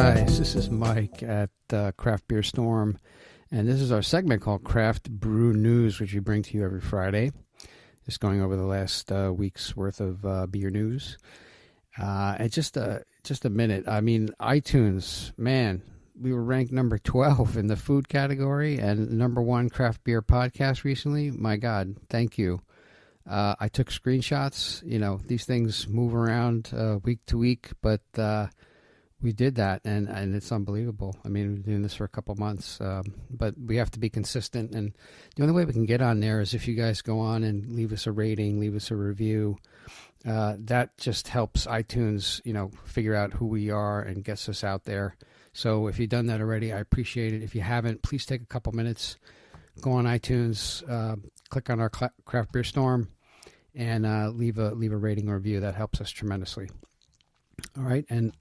guys, this is Mike at Craft Beer Storm, and this is our segment called Craft Brew News, which we bring to you every Friday. Just going over the last week's worth of beer news. And just a minute, I mean, iTunes, man, we were ranked number 12 in the food category and number 1 craft beer podcast recently. My God, thank you. I took screenshots. You know, these things move around week to week, but we did that, and it's unbelievable. I mean, we've been doing this for a couple months, but we have to be consistent, and the only way we can get on there is if you guys go on and leave us a rating, leave us a review. That just helps iTunes, you know, figure out who we are and gets us out there. So if you've done that already, I appreciate it. If you haven't, please take a couple minutes, go on iTunes, click on our Craft Beer Storm, and leave a rating or review. That helps us tremendously. All right, and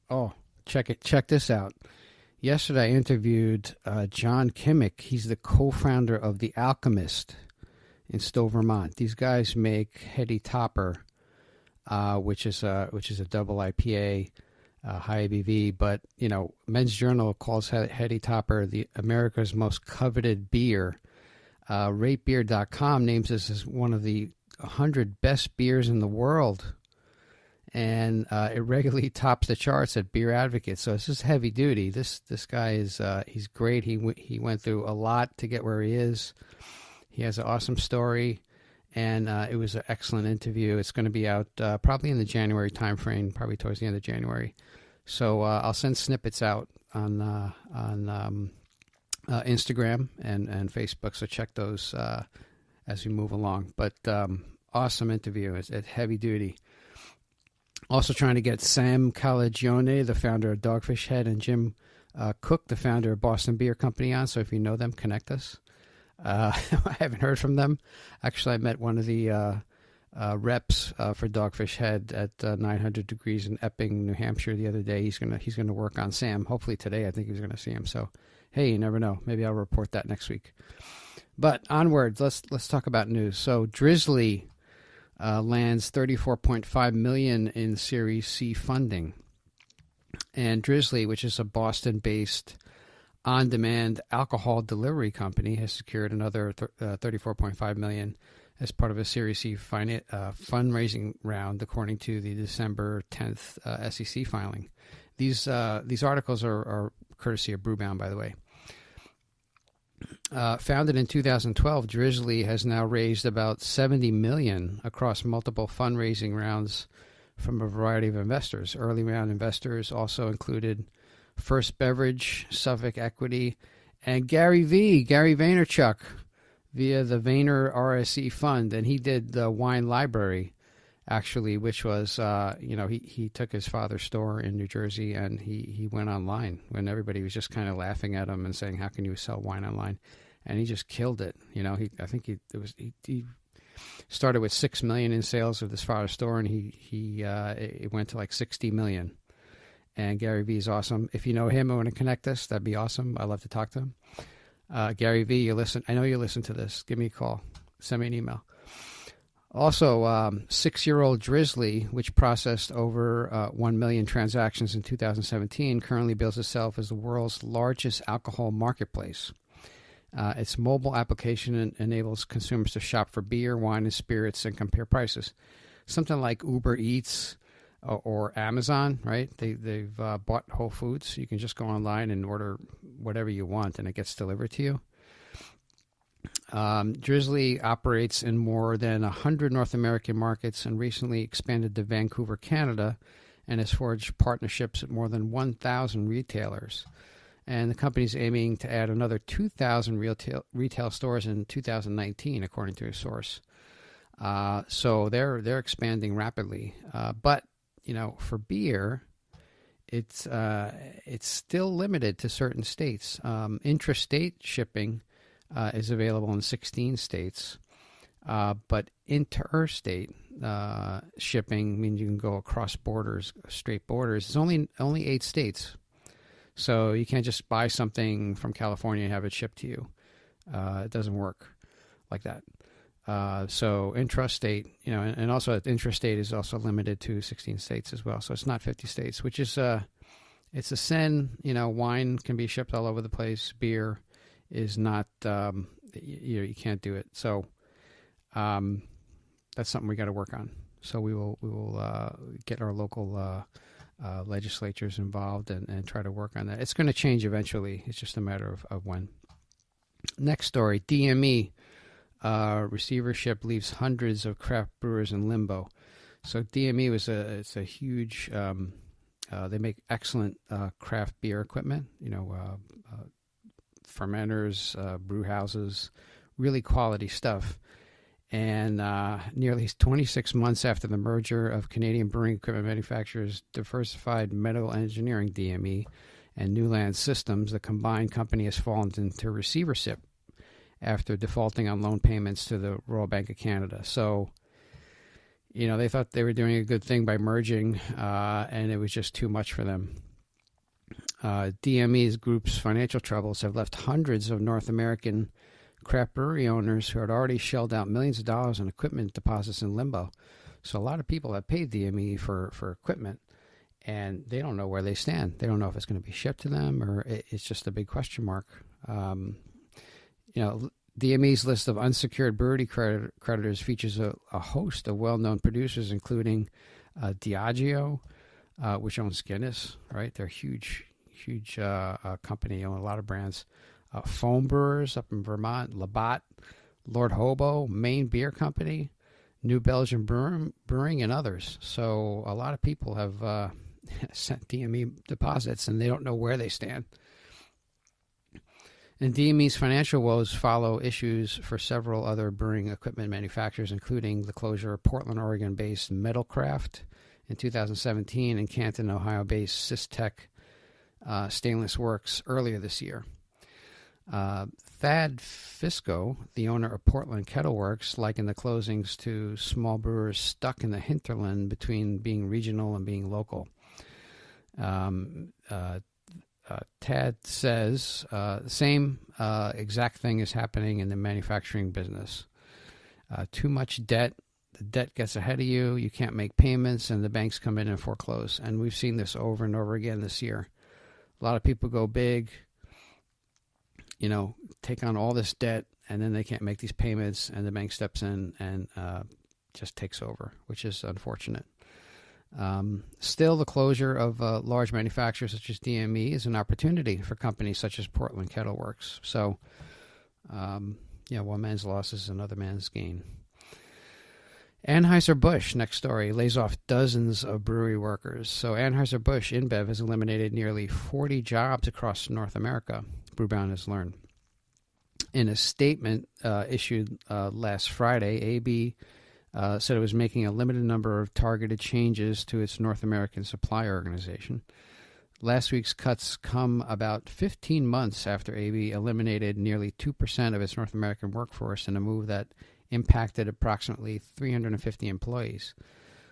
oh, check this out. Yesterday I interviewed John Kimmich. He's the co-founder of the Alchemist in Stowe, Vermont. These guys make Heady Topper, which is a double IPA, high ABV. But you know, Men's Journal calls Heady Topper the America's most coveted beer. RateBeer.com names this as one of the 100 best beers in the world. And it regularly tops the charts at Beer Advocate. So it's just heavy duty. This guy is he's great. He went through a lot to get where he is. He has an awesome story, and it was an excellent interview. It's going to be out probably in the January timeframe, probably towards the end of January. So I'll send snippets out on Instagram and Facebook. So check those as we move along. But awesome interview. It's heavy duty. Also trying to get Sam Calagione, the founder of DogfishHead, and Jim Cook, the founder of Boston Beer Company, on. So if you know them, connect us. I haven't heard from them. Actually, I met one of the reps for DogfishHead at 900 Degrees in Epping, New Hampshire, the other day. He's gonna work on Sam. Hopefully today, I think he's gonna see him. So hey, you never know. Maybe I'll report that next week. But onwards, let's talk about news. So Drizzly lands $34.5 million in Series C funding. And Drizzly, which is a Boston-based on-demand alcohol delivery company, has secured another $34.5 million as part of a Series C fundraising round, according to the December 10th SEC filing. These articles are courtesy of Brewbound, by the way. Founded in 2012, Drizzly has now raised about $70 million across multiple fundraising rounds from a variety of investors. Early round investors also included First Beverage, Suffolk Equity, and Gary Vaynerchuk, via the Vayner RSE fund. And he did the wine library, actually, which was, he took his father's store in New Jersey and he went online when everybody was just kind of laughing at him and saying, how can you sell wine online? And he just killed it. You know, he started with $6 million in sales of his father's store, and it went to like $60 million. And Gary V is awesome. If you know him and want to connect us, that'd be awesome. I'd love to talk to him. Gary V, I know you listen to this. Give me a call. Send me an email. Also, 6-year-old Drizzly, which processed over 1 million transactions in 2017, currently bills itself as the world's largest alcohol marketplace. Its mobile application enables consumers to shop for beer, wine, and spirits and compare prices. Something like Uber Eats or Amazon, right? They've bought Whole Foods. You can just go online and order whatever you want, and it gets delivered to you. Drizzly operates in more than 100 North American markets and recently expanded to Vancouver, Canada, and has forged partnerships at more than 1,000 retailers. And the company's aiming to add another 2,000 retail stores in 2019, according to a source. So they're expanding rapidly. But you know, for beer, it's still limited to certain states. Intrastate shipping is available in 16 states, but interstate shipping means you can go across borders, straight borders. It's only 8 states. So you can't just buy something from California and have it shipped to you. It doesn't work like that. So intrastate, you know, and also intrastate is also limited to 16 states as well. So it's not 50 states, which is it's a sin. Wine can be shipped all over the place. Beer is not. You can't do it. So that's something we got to work on. So we will get our local legislatures involved and try to work on that. It's going to change eventually. It's just a matter of when. Next story: DME receivership leaves hundreds of craft brewers in limbo. So DME it's a huge. They make excellent craft beer equipment. Fermenters, brew houses, really quality stuff. And nearly 26 months after the merger of Canadian brewing equipment manufacturers Diversified Metal Engineering, DME, and Newland Systems, the combined company has fallen into receivership after defaulting on loan payments to the Royal Bank of Canada. So, they thought they were doing a good thing by merging, and it was just too much for them. DME's group's financial troubles have left hundreds of North American craft brewery owners who had already shelled out millions of dollars in equipment deposits in limbo. So a lot of people have paid DME for equipment, and they don't know where they stand. They don't know if it's going to be shipped to them, or it's just a big question mark. DME's list of unsecured brewery creditors features a host of well-known producers, including Diageo, which owns Guinness, right? They're a huge company, own a lot of brands. Foam Brewers up in Vermont, Labatt, Lord Hobo, Maine Beer Company, New Belgium Brewing, and others. So a lot of people have sent DME deposits, and they don't know where they stand. And DME's financial woes follow issues for several other brewing equipment manufacturers, including the closure of Portland, Oregon-based Metalcraft in 2017 and Canton, Ohio-based Systech Stainless Works earlier this year. Thad Fisco, the owner of Portland Kettle Works, likened the closings to small brewers stuck in the hinterland between being regional and being local. Tad says the same exact thing is happening in the manufacturing business. Too much debt. The debt gets ahead of you. You can't make payments, and the banks come in and foreclose. And we've seen this over and over again this year. A lot of people go big, take on all this debt, and then they can't make these payments, and the bank steps in and just takes over, which is unfortunate. Still, the closure of large manufacturers such as DME is an opportunity for companies such as Portland Kettle Works. So, one man's loss is another man's gain. Anheuser-Busch, next story, lays off dozens of brewery workers. So Anheuser-Busch InBev has eliminated nearly 40 jobs across North America, Brewbound has learned. In a statement issued last Friday, AB said it was making a limited number of targeted changes to its North American supply organization. Last week's cuts come about 15 months after AB eliminated nearly 2% of its North American workforce in a move that impacted approximately 350 employees.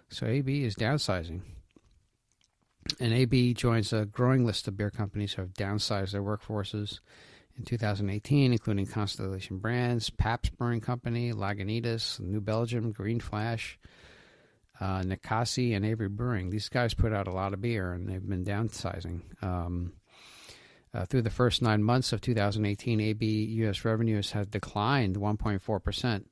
So AB is downsizing. And AB joins a growing list of beer companies who have downsized their workforces in 2018, including Constellation Brands, Pabst Brewing Company, Lagunitas, New Belgium, Green Flash, Nikasi, and Avery Brewing. These guys put out a lot of beer, and they've been downsizing. Through the first 9 months of 2018, AB U.S. revenues has declined 1.4%.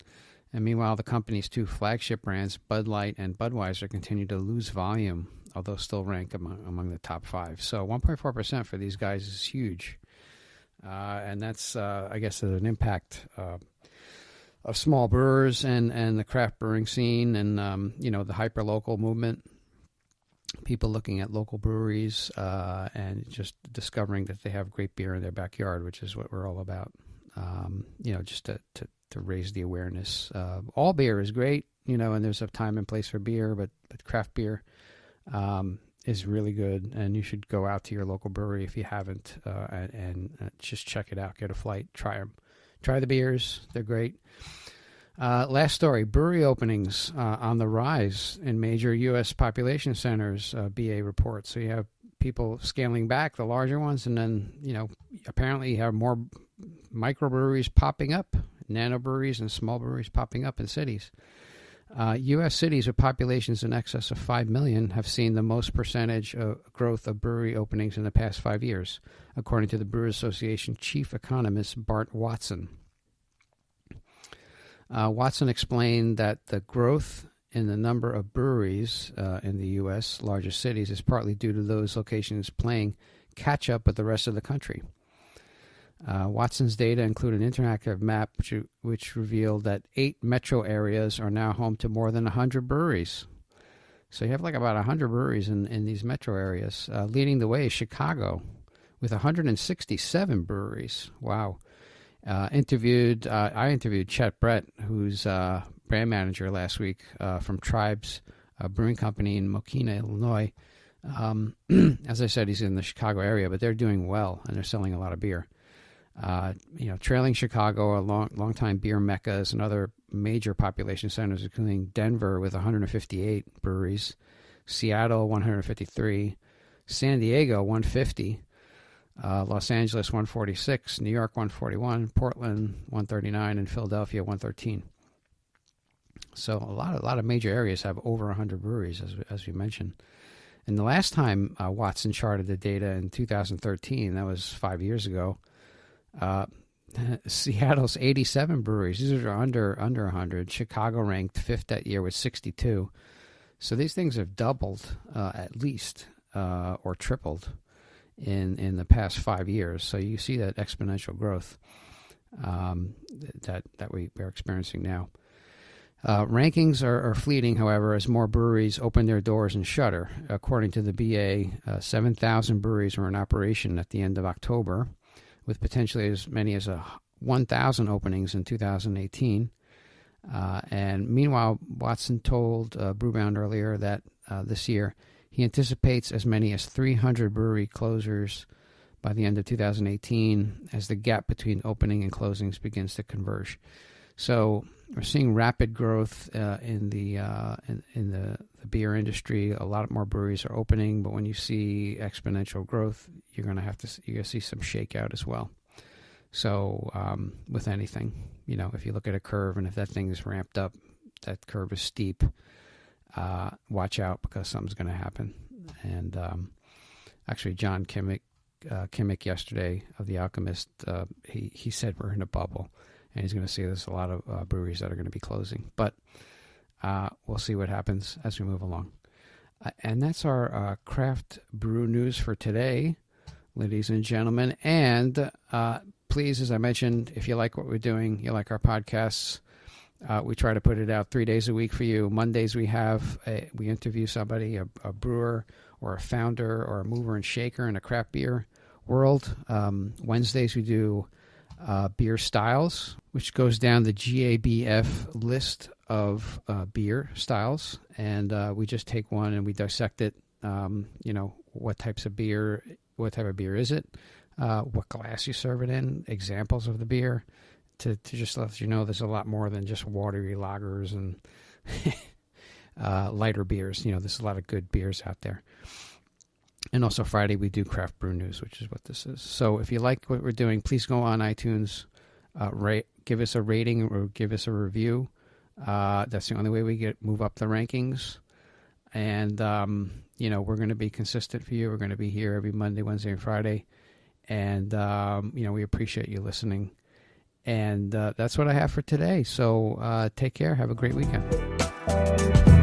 And meanwhile, the company's two flagship brands, Bud Light and Budweiser, continue to lose volume, although still rank among the top five. So 1.4% for these guys is huge. And that's, I guess, an impact of small brewers and the craft brewing scene and, the hyper-local movement. People looking at local breweries and just discovering that they have great beer in their backyard, which is what we're all about, just to raise the awareness. All beer is great, and there's a time and place for beer, but craft beer is really good, and you should go out to your local brewery if you haven't and just check it out. Get a flight, try them. Try the beers. They're great. Last story, brewery openings on the rise in major U.S. population centers, BA reports. So you have people scaling back the larger ones, and then, apparently you have more microbreweries popping up, nano breweries and small breweries popping up in cities. U.S. cities with populations in excess of 5 million have seen the most percentage of growth of brewery openings in the past 5 years, according to the Brewers Association chief economist Bart Watson. Watson explained that the growth in the number of breweries in the U.S. largest cities is partly due to those locations playing catch-up with the rest of the country. Watson's data include an interactive map which revealed that 8 metro areas are now home to more than 100 breweries. So you have like about 100 breweries in these metro areas. Leading the way is Chicago with 167 breweries. Wow. I interviewed Chet Brett, who's brand manager last week from Tribes Brewing Company in Mokina, Illinois. As I said, he's in the Chicago area, but they're doing well and they're selling a lot of beer. Trailing Chicago, a long-time beer meccas and other major population centers, including Denver with 158 breweries, Seattle 153, San Diego 150, Los Angeles 146, New York 141, Portland 139, and Philadelphia 113. So a lot of major areas have over 100 breweries, as we mentioned. And the last time Watson charted the data in 2013, that was 5 years ago. Seattle's 87 breweries. These are under 100. Chicago ranked 5th that year with 62. So these things have doubled at least or tripled in the past 5 years. So you see that exponential growth that we are experiencing now. Rankings are fleeting, however, as more breweries open their doors and shutter. According to the BA, 7,000 breweries were in operation at the end of October, with potentially as many as 1,000 openings in 2018. And meanwhile, Watson told Brewbound earlier that this year he anticipates as many as 300 brewery closures by the end of 2018 as the gap between opening and closings begins to converge. So we're seeing rapid growth in the beer industry. A lot more breweries are opening, but when you see exponential growth, you're going to see some shakeout as well. So with anything, if you look at a curve and if that thing is ramped up, that curve is steep, watch out because something's going to happen. And actually, John Kimmich yesterday of the Alchemist, he said we're in a bubble. And he's going to see there's a lot of breweries that are going to be closing. But we'll see what happens as we move along. And that's our craft brew news for today, ladies and gentlemen. And please, as I mentioned, if you like what we're doing, you like our podcasts, we try to put it out 3 days a week for you. Mondays we interview somebody, a brewer or a founder or a mover and shaker in a craft beer world. Wednesdays we do beer styles, which goes down the GABF list of beer styles, and we just take one and we dissect it. What type of beer is it? What glass you serve it in? Examples of the beer, to just let you know there's a lot more than just watery lagers and lighter beers. There's a lot of good beers out there. And also Friday we do craft brew news, which is what this is. So if you like what we're doing, please go on iTunes, give us a rating or give us a review. That's the only way we move up the rankings. And we're going to be consistent for you. We're going to be here every Monday, Wednesday, and Friday. And we appreciate you listening. And that's what I have for today. So take care. Have a great weekend.